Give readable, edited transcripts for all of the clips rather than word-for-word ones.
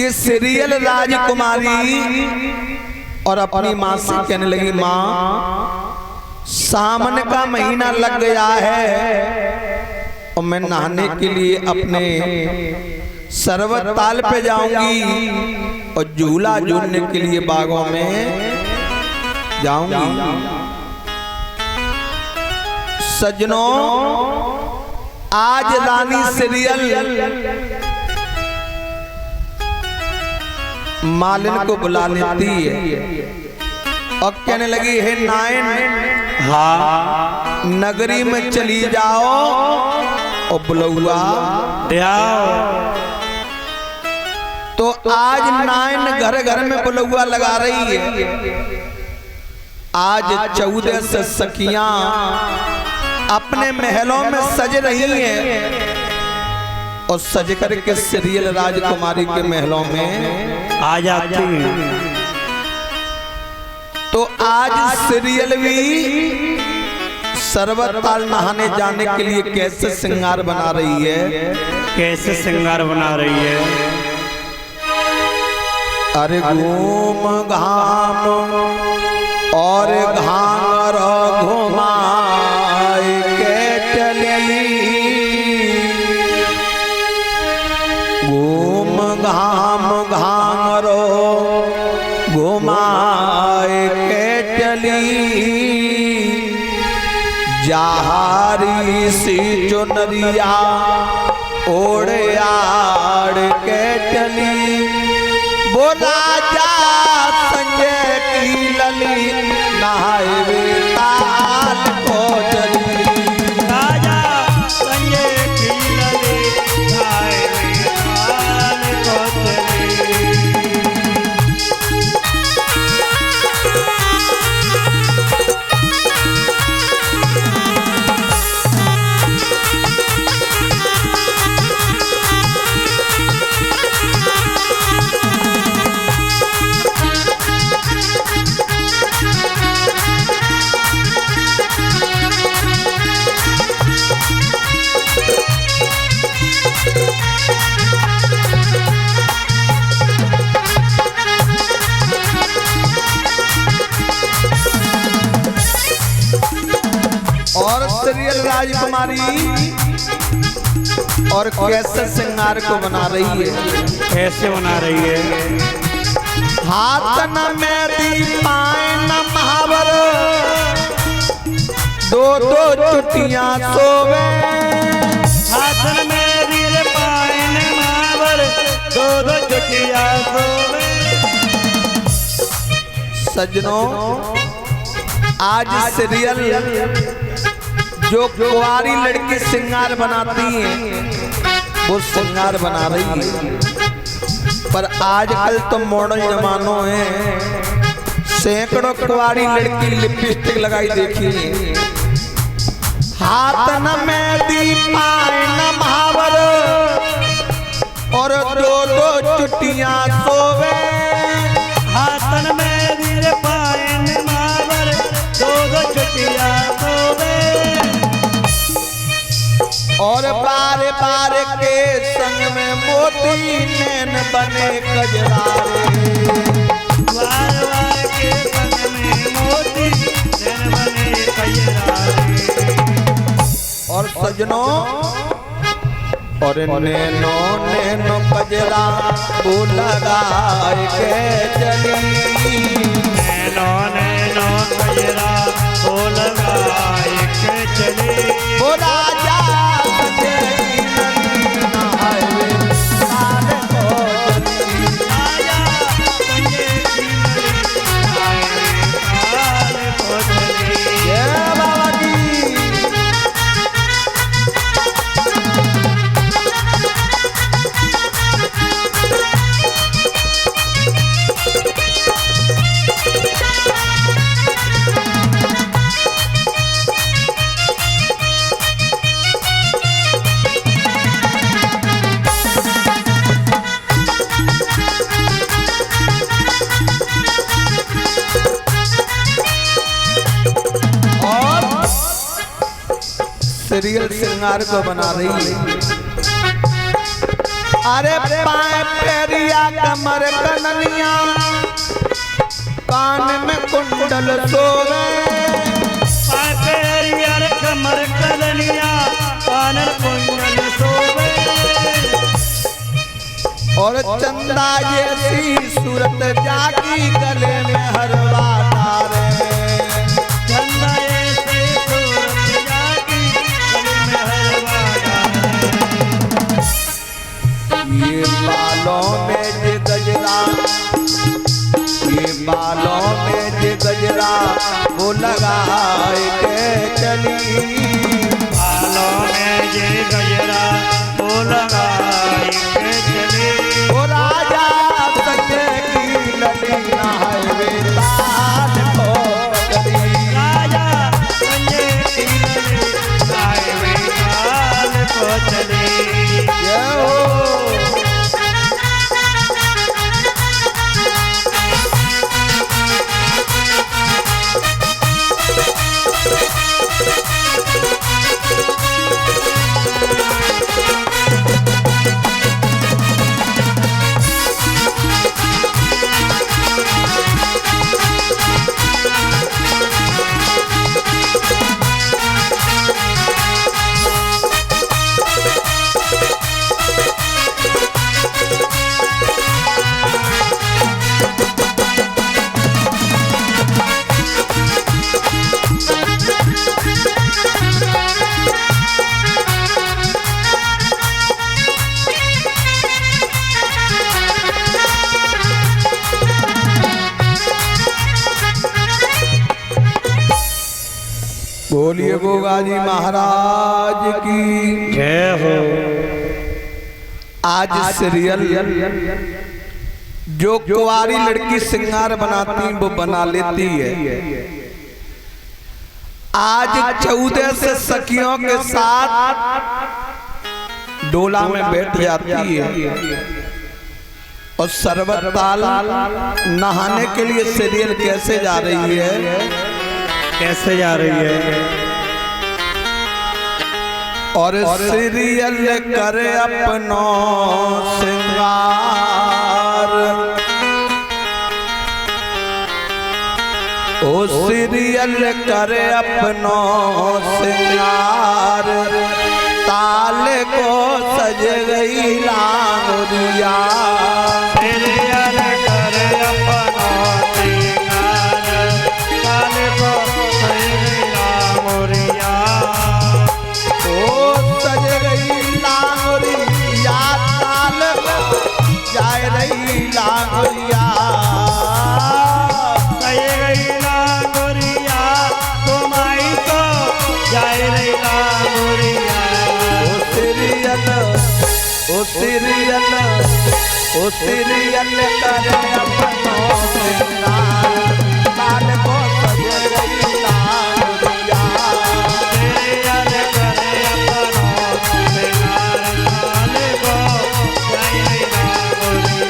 कि सीरियल राजकुमारी और अपनी माँ से कहने लगी, माँ सावन का महीना लग गया है और मैं नहाने के लिए अपने सरवत ताल पे जाऊंगी और झूला झूलने के लिए बागों में जाऊंगी। सज्जनों, आज रानी सीरियल मालिन को बुला लेती है और कहने लगी, हे नायन, हाँ नगरी में चली जाओ और बुलौआ तो आज नायन घर घर में बुलौआ लगा रही है। आज 14 से सखियां अपने महलों में सज रही हैं और सज करके सीरियल राजकुमारी के महलों में आ जाती हैं। तो आज सीरियल भी सरवत ताल नहाने जाने के लिए कैसे श्रृंगार बना रही है, कैसे श्रृंगार बना रही है। अरे घूम घाम और घांगर घुमाए के चली, घूम घाम घांगरो घुमाए के चली, जहारी सी चुनरिया ओढ़े आड़ के चली, बोला जा संजय की लली नहाए वे ताल को चली, राजा संजय की लली नहाए वे ताल को चली। और सीरियल राजकुमारी और कैसे श्रृंगार को बना रही है, कैसे बना रही है। हाथ न मेहंदी पाए न महावर, दो दो चुटियां सोवे, हाथ में वीर पाए न महावर, दो दो चुटियां सोवे। सज्जनों, आज सीरियल जो कुंवारी लड़की श्रृंगार बनाती है वो श्रृंगार बना रही है, पर आजकल तो मॉडर्न जमानो है, सैकड़ों कुंवारी लड़की लिपस्टिक लगाई देखी है। हाथ न मेहंदी पाए न महावर और दो दो चुटियां सोवे, हाथन में वीर पाए न महावर, दो दो चुटियां सोवे। और बार बार के संग में मोती नैन बने कजरारे, बार बार के संग में मोती नैन बने कजरारे। और सजनों, और नैनो नैनो कजरा वो लगाए के चली, नैनो नैनो कजरा वो लगाए के चली, बोला जा संजय की लली नहाए वे ताल को चली, राजा संजय की लली नहाए वे ताल को चली। जय बाबा जी। सीरियल श्रृंगार को बना रही है। अरे पाए पेरिया कमर कननिया कान में कुंडल सोवे पाए पेरिया कमर कननिया कान में कुंडल सोवे और चंदा जैसी सूरत जागी गले में हरवा तारे चंदा ऐसी सूरत जागी गले में हरवा तारे ये बालों में जे गजरा ये बालों में जे गजरा वो लगाए के चली बालों में जे गजरा वो लगाए के चली ओ राजा सचे की ललीना है वे ताल को चली राजा संजय की लली आए वे काल को चले ये हो बोलिए गोगाजी महाराज की जय हो। आज सीरियल जो कुंवारी लड़की श्रृंगार बनाती वो बना लेती है। आज 14 से सखियों के साथ डोला में बैठ जाती है और सरबत ताल नहाने के लिए सीरियल कैसे जा रही है, कैसे जा रही है और सीरियल करे अपनो श्रृंगार ओ सीरियल करे अपनो श्रृंगार ताल को सज गई लांगुरिया सीरियल करे अपनो श्रृंगार ताल को सज गई लांगुरिया ओ सज गई लांगुरिया ताल जाए रही लांगुरिया सज गई लांगुरिया तुम्हारी तो जाए रही लांगुरिया ओ सीरियल ओ सीरियल करे अपनो श्रृंगार ताल को सज गई लांगुरिया सीरियल करे अपनो श्रृंगार ताल को जाए रही लांगुरिया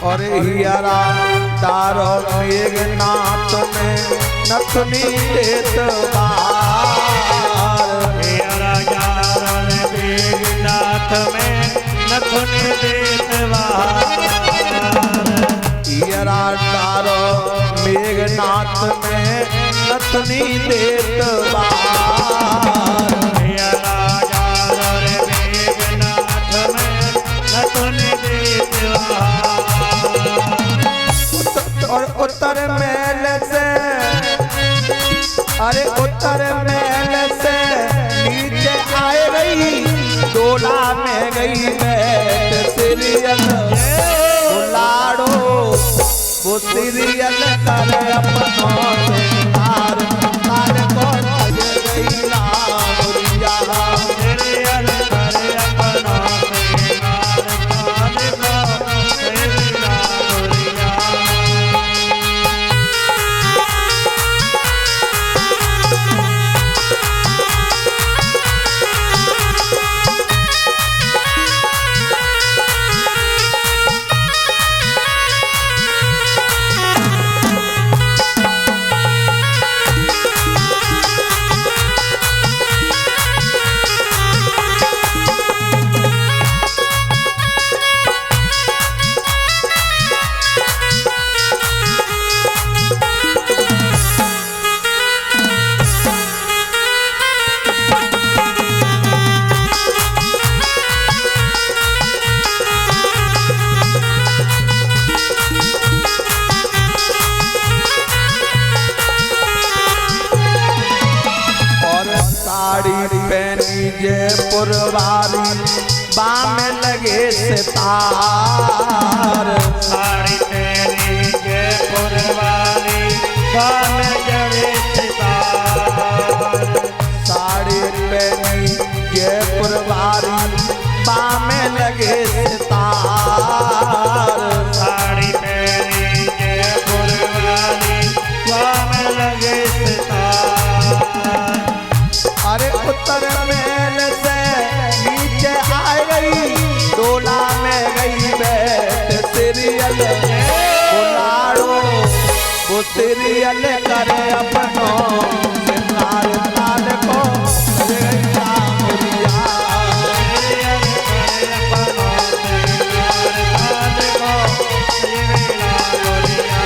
और हियरा तारो मेघनाथ में नथनी देत बार राजा मेघनाथ में नथुनी देत बार हियरा तारो मेघनाथ में नथनी देत बार गई बैठ सीरियल लाड़ो वो सीरियल कर अपनों से तार तार को सज गई लाउरिया सीरियल करे अपनों से तार तार को सज लाउरिया। जयपुर वाली बाम लगे सितार साड़ी तेरी जयपुर वाली बाम लगे सितार साड़ी पहनी जयपुर वाली बाम लगे सितार साड़ी तेरी जयपुर वाली बाम लगे सितार। अरे उत्तर महल से नीचे आ गई डोला में गई बैठ सीरियल लाड़ो वो सीरियल करे अपनों से तार तार को सज गई लाउरिया सीरियल करे अपनों से तार तार को सज गई लाउरिया।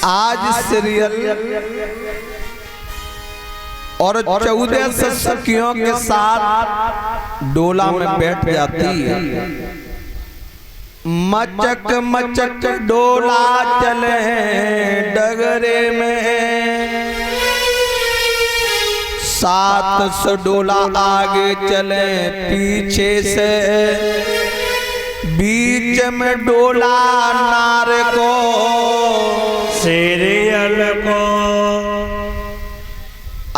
आज सीरियल और 14 सखियों के साथ डोला में बैठ जाती है। मचक मचक डोला चले डगरे में 700 डोला आगे चले पीछे से बीच में डोला नार को सीरियल को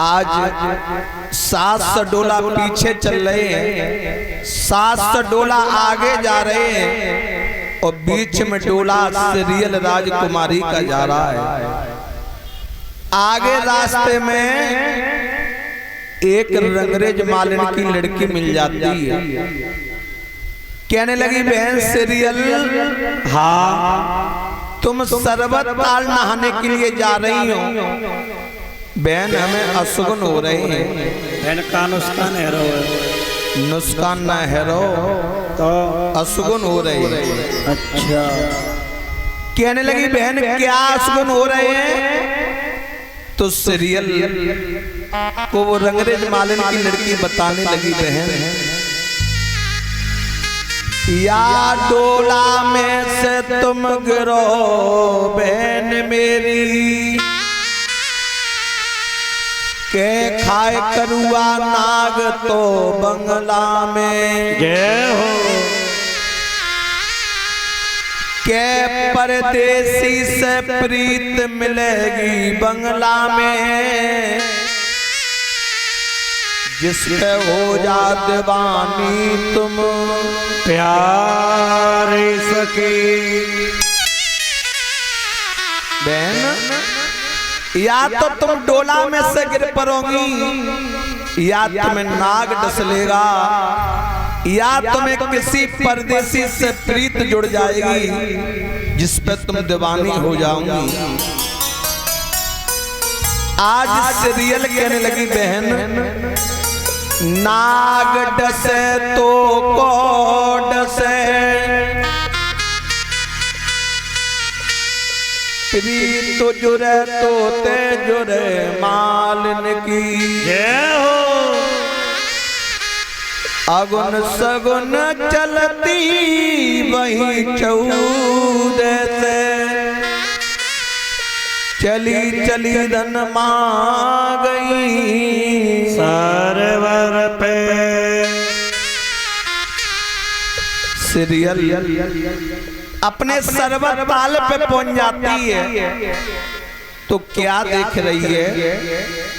आज 700 डोला पीछे चल रहे हैं 700 डोला आगे जा रहे हैं और बीच में डोला सीरियल राजकुमारी का जा रहा है। आगे रास्ते में एक रंगरेज मालिन की लड़की मिल जाती है। कहने लगी बहन सीरियल हाँ तुम सरबत ताल नहाने के लिए जा रही हो बहन हमें अशुगुन हो रहे हैं। बहन का नुस्कान है नुस्कान ना हेरो तो अशुगुन हो रहे हैं। अच्छा कहने लगी बहन क्या अशुगुन हो रहे हैं तो सीरियल को वो रंगरेज मालिन की लड़की बताने लगी बहन या डोला में से तुम गिरो बहन मेरी के खाए करुआ नाग तो बंगला में जय हो के परदेसी से प्रीत मिलेगी बंगला में जिस पे हो जात बानी तुम प्यार सकी। बहन, या तो तुम डोला में से गिर पड़ोगी, या तुम्हें नाग डस लेगा, या तुम्हें किसी परदेसी से प्रीत जुड़ जाएगी जिस पे तुम दीवानी हो जाओगी। आज सीरियल कहने लगी बहन, नाग डसे तो को डसे, प्रीत जुरे तो ते जुरे मालिन की। जय हो। अगुन सगुन चलती वही चौदे से, चली चली धन मां गई सरवर पे। सीरियल अपने सरवर ताल पे पहुंच जाती है तो क्या देख रही है?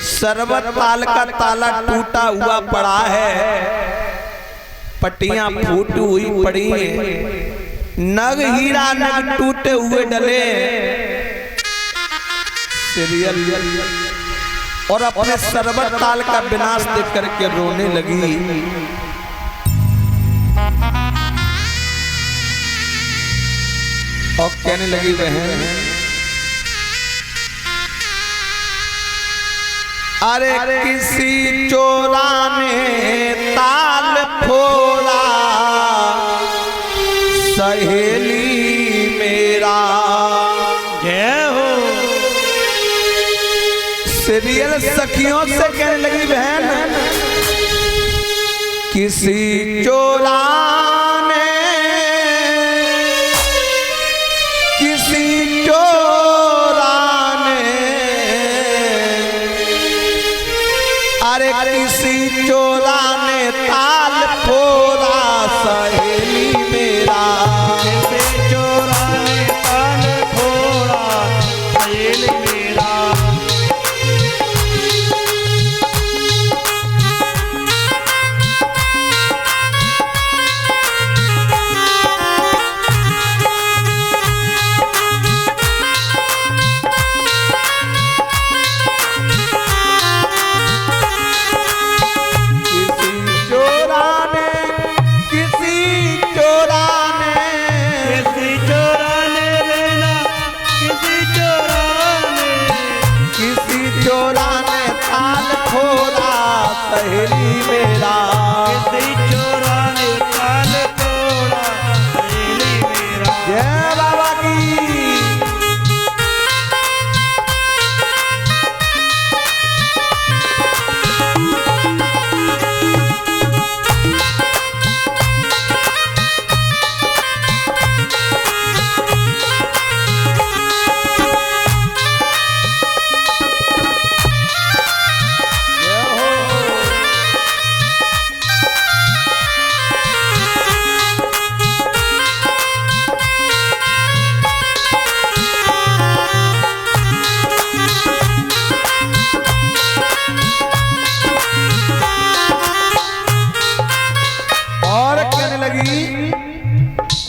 सरवर ताल का ताला टूटा हुआ पड़ा है, पट्टियां फूटी हुई पड़ी हैं, नग हीरा नग टूटे हुए डले। सीरियल और अपने सरवर ताल का विनाश देख करके रोने लगी। और कहने लगी बहन, अरे किसी चोरा ने ताल फोड़ा, सहेली मेरा। जय हो। सीरियल सखियों से कहने लगी बहन, किसी चोरा ने, किसी चोरा ने, अरे किसी चोरा ने ताल फोड़ा, सहेली मेरा। किसी चोरा ने ताल फोड़ा, सहेली मेरा। सहेली मेरा। किसी चोरा ने ताल फोड़ा, सहेली मेरा। जय बाबा की।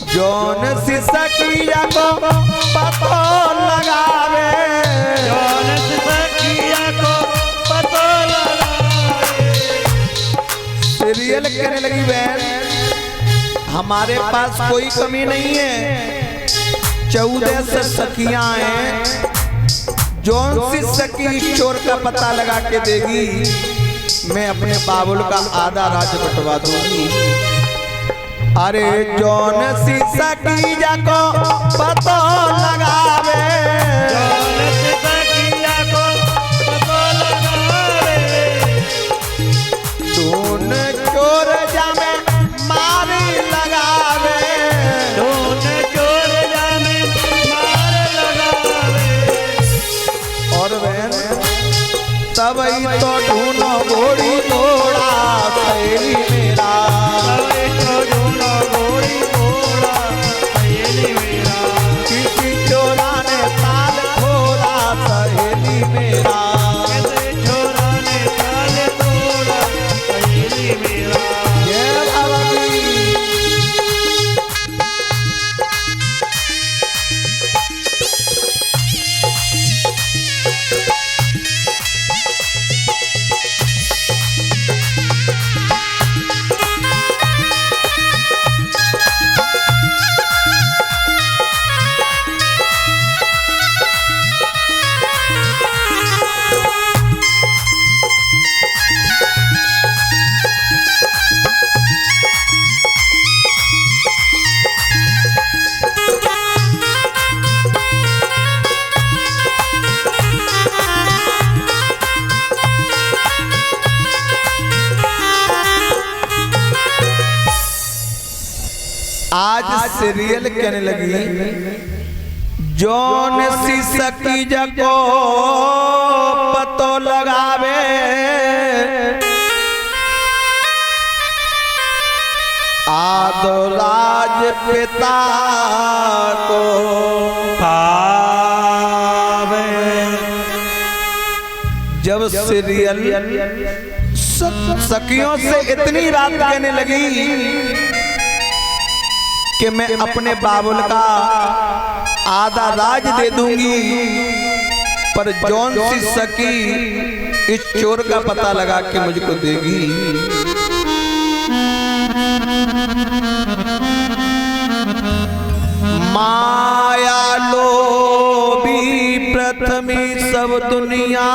जौन सी सखिया को पतो लगावे, जौन सी सखिया को पतो लगावे। सीरियल कहने लगी बहन, हमारे पास कोई कमी नहीं है, 14 से सखियां हैं, जौन सी सखी चोर का पता लगा के देगी, मैं अपने बाबुल का आधा राज्य बंटवा दूंगी। अरे जौन सी सखी जाको पतो लगावे, जौन सी सखिया को पतो लगावे। धून चोर जामे मारी लगावे, धून चोर जामे मार लगावे। और बहन तबई तो ढूंढो घोड़ी घोड़ा, सहेली मेरा। किसी चोरा ने ताल आज सीरियल कहने लगी जौन सी सकी जको पतो लगावे आदो राज पिता को पावे। जब सीरियल सखियों से इतनी बात कहने लगी कि मैं अपने बाबुल का आधा राज दे दूंगी, पर जौन सी सकी इस चोर का पता लगा के मुझको देगी। माया लोभी प्रथमी सब दुनिया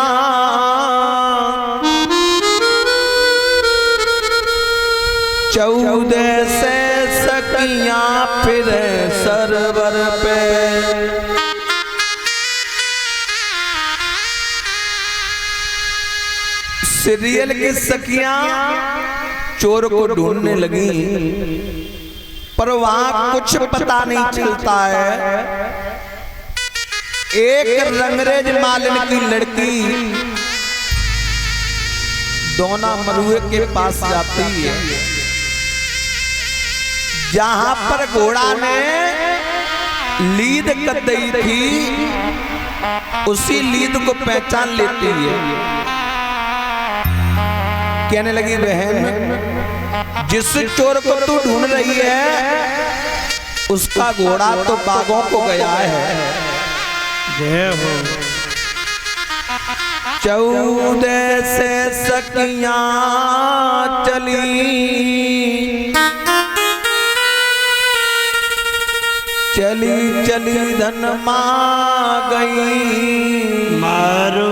चौदह से सकियां फिर सरवर पे। सीरियल की सखियां चोर को ढूंढने लगी, पर वहां कुछ पता नहीं चलता है। एक रंगरेज मालिन की लड़की दोना मरुए के पास जाती है, जहां पर घोड़ा ने लीद कदई थी, उसी लीद को पहचान लेती है। कहने लगी बहन, जिस चोर को तू ढूंढ रही है उसका घोड़ा तो बागों को गया है। जय हो। चौदह से सकियां चली चली चली धन मां गई, मारो